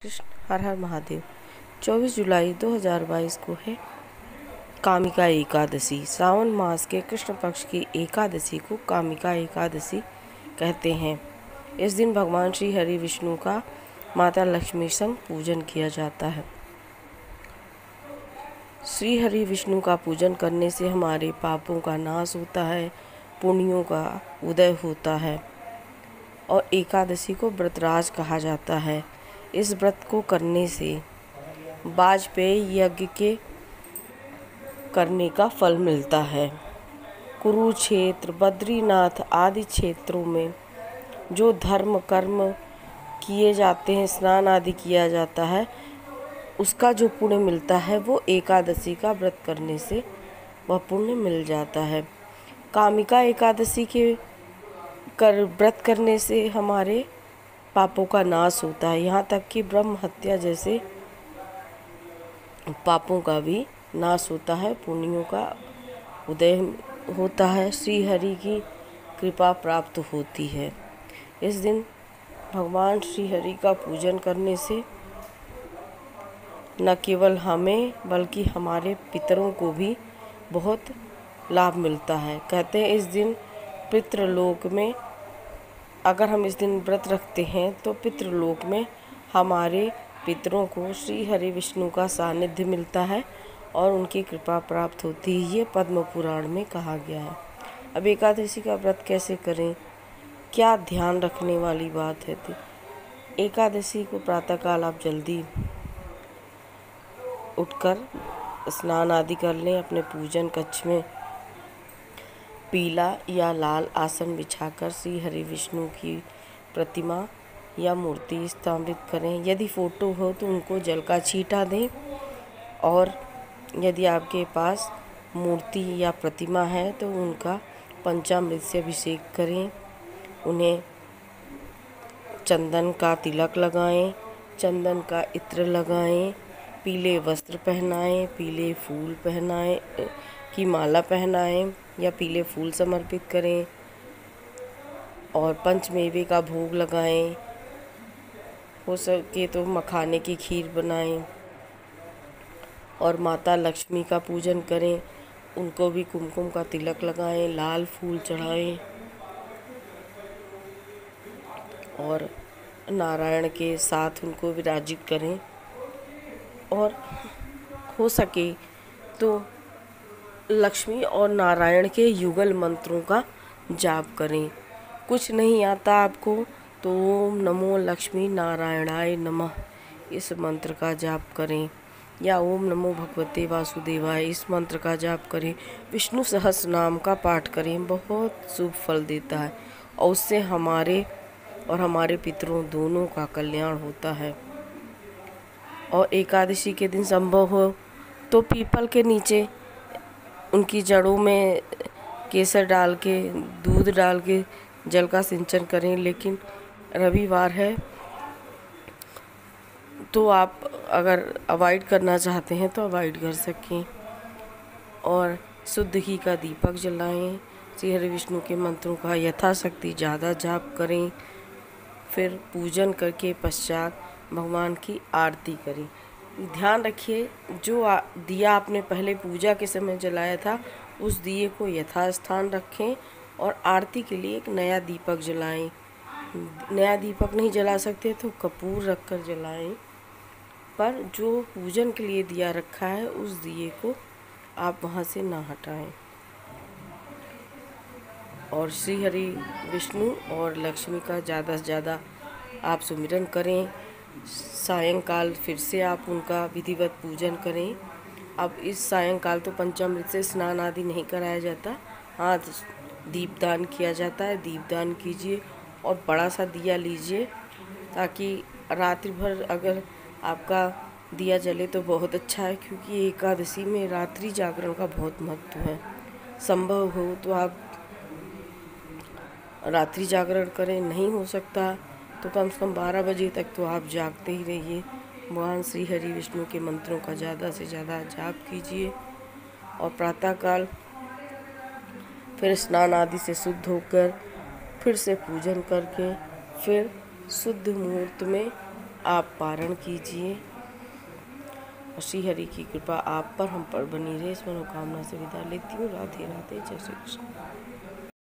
कृष्ण हर हर महादेव। 24 जुलाई 2022 को है कामिका एकादशी। श्रावण मास के कृष्ण पक्ष की एकादशी को कामिका एकादशी कहते हैं। इस दिन भगवान श्री हरि विष्णु का माता लक्ष्मी संग पूजन किया जाता है। श्री हरि विष्णु का पूजन करने से हमारे पापों का नाश होता है, पुण्यों का उदय होता है और एकादशी को व्रतराज कहा जाता है। इस व्रत को करने से वाजपेयी यज्ञ के करने का फल मिलता है। कुरुक्षेत्र, बद्रीनाथ आदि क्षेत्रों में जो धर्म कर्म किए जाते हैं, स्नान आदि किया जाता है, उसका जो पुण्य मिलता है वो एकादशी का व्रत करने से वह पुण्य मिल जाता है। कामिका एकादशी के व्रत करने से हमारे पापों का नाश होता है, यहाँ तक कि ब्रह्म हत्या जैसे पापों का भी नाश होता है, पुण्यों का उदय होता है, श्री हरि की कृपा प्राप्त होती है। इस दिन भगवान श्री हरि का पूजन करने से न केवल हमें बल्कि हमारे पितरों को भी बहुत लाभ मिलता है। कहते हैं इस दिन पितृलोक में अगर हम इस दिन व्रत रखते हैं तो पितृलोक में हमारे पितरों को श्री हरि विष्णु का सानिध्य मिलता है और उनकी कृपा प्राप्त होती है। ये पद्म पुराण में कहा गया है। अब एकादशी का व्रत कैसे करें, क्या ध्यान रखने वाली बात है? तो एकादशी को प्रातःकाल आप जल्दी उठकर स्नान आदि कर लें। अपने पूजन कक्ष में पीला या लाल आसन बिछाकर श्री हरि विष्णु की प्रतिमा या मूर्ति स्थापित करें। यदि फोटो हो तो उनको जल का छींटा दें और यदि आपके पास मूर्ति या प्रतिमा है तो उनका पंचामृत से अभिषेक करें। उन्हें चंदन का तिलक लगाएं, चंदन का इत्र लगाएं, पीले वस्त्र पहनाएं, पीले फूल पहनाएं की माला पहनाएं या पीले फूल समर्पित करें और पंचमेवे का भोग लगाएं। हो सके तो मखाने की खीर बनाएं और माता लक्ष्मी का पूजन करें। उनको भी कुमकुम का तिलक लगाएं, लाल फूल चढ़ाएं और नारायण के साथ उनको विराजित करें। और हो सके तो लक्ष्मी और नारायण के युगल मंत्रों का जाप करें। कुछ नहीं आता आपको तो ओम नमो लक्ष्मी नारायणाय नमः इस मंत्र का जाप करें या ओम नमो भगवते वासुदेवाय इस मंत्र का जाप करें। विष्णु सहस्त्र नाम का पाठ करें, बहुत शुभ फल देता है और उससे हमारे और हमारे पितरों दोनों का कल्याण होता है। और एकादशी के दिन संभव हो तो पीपल के नीचे उनकी जड़ों में केसर डाल के, दूध डाल के जल का सिंचन करें। लेकिन रविवार है तो आप अगर अवॉइड करना चाहते हैं तो अवॉइड कर सकें। और शुद्ध घी का दीपक जलाएं, श्री हरि विष्णु के मंत्रों का यथाशक्ति ज़्यादा जाप करें। फिर पूजन करके पश्चात भगवान की आरती करें। ध्यान रखिए जो दिया आपने पहले पूजा के समय जलाया था उस दिए को यथास्थान रखें और आरती के लिए एक नया दीपक जलाएं। नया दीपक नहीं जला सकते तो कपूर रखकर जलाएं, पर जो पूजन के लिए दिया रखा है उस दिए को आप वहाँ से ना हटाएं। और श्री हरि विष्णु और लक्ष्मी का ज़्यादा से ज़्यादा आप सुमिरन करें। सायंकाल फिर से आप उनका विधिवत पूजन करें। अब इस सायंकाल तो पंचामृत से स्नान आदि नहीं कराया जाता, हाँ दीपदान किया जाता है। दीपदान कीजिए और बड़ा सा दिया लीजिए ताकि रात्रि भर अगर आपका दिया जले तो बहुत अच्छा है, क्योंकि एकादशी में रात्रि जागरण का बहुत महत्व है। संभव हो तो आप रात्रि जागरण करें, नहीं हो सकता तो कम से कम 12 बजे तक तो आप जागते ही रहिए। भगवान श्री हरि विष्णु के मंत्रों का ज़्यादा से ज़्यादा जाप कीजिए और प्रातःकाल फिर स्नान आदि से शुद्ध होकर फिर से पूजन करके फिर शुद्ध मुहूर्त में आप पारण कीजिए और श्री हरि की कृपा आप पर हम पर बनी रहे। इस मनोकामना से विदा लेती हूँ। राधे राधे, जय श्री कृष्ण।